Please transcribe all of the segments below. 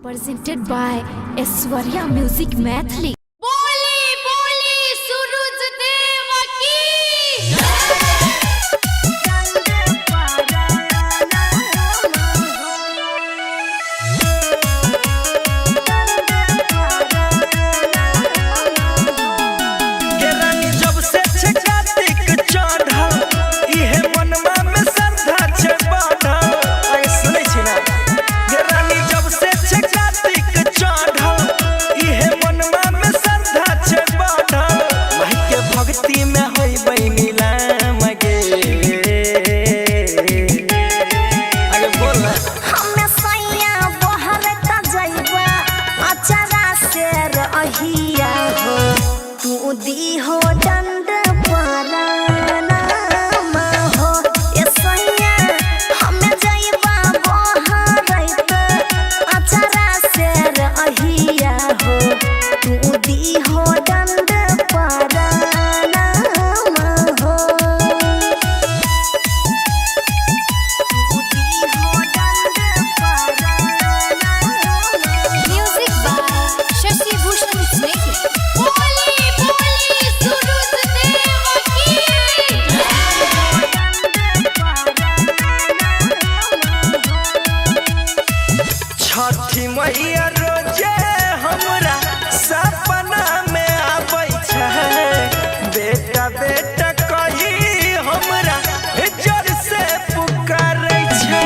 Presented by Aishwarya Music Mathli. बोली बोली सूरज देव की तू दी हो डंड पराना हो ए सैया हमें जाइबा बहरैत अचारा से रहिया हो तू दी हो डंड पराना हो तू दी हो डंड पराना म्यूजिक बाय शशि भूषण स्नेही बोली बोली सूरज देव की छठी मैया रोजे हमरा सपना में आबै छै बेटा बेटा कही हमरा जर से पुकारै छै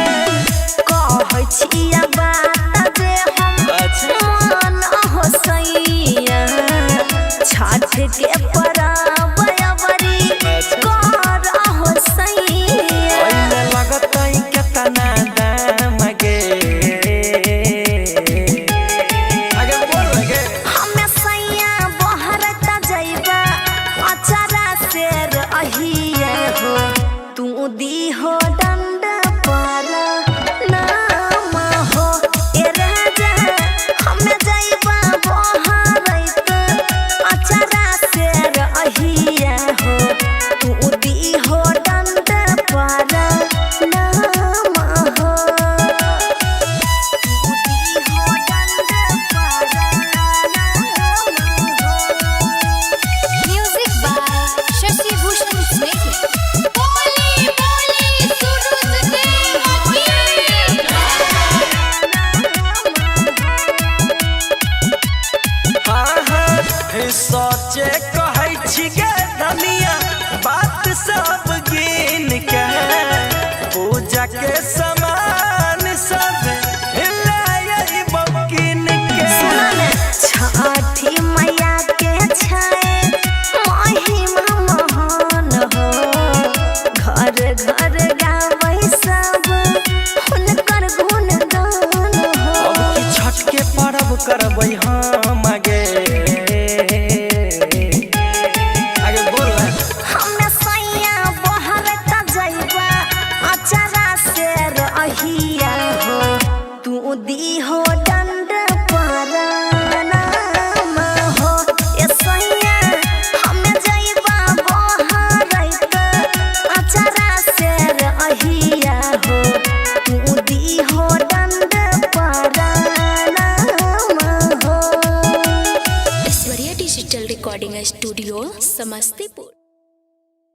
कहै छिया बात जे हम मन हो सैया छठ के परब अबरी कर हो सैया ओइमे लगतै केतना दाम गे आगे बोल गे हमें सैया बहरत जइबा अचारा से रहिया हो तू दी हो डंड पर नाम हो ए राजा हमें जइबा बहरत अचारा से रहिया हो तू दी हो डंड पर नाम हो म्यूजिक बाय शशि भूषण स्नेही बोली बोली सूरज देव की हाँ हाँ सोचे कहै छी गे धनिया बात सब गिन के पूजा के सामान सब लायै बकिन के छठी मैया के छै महिमा महान हो घर घर गाबै सब हुनकर गुणगान हो अब की छठ के पर्व करबै हम गे आगे बोल हमें सैया बहरत जइबा अचारा से रहिया हो तू दी हो डंड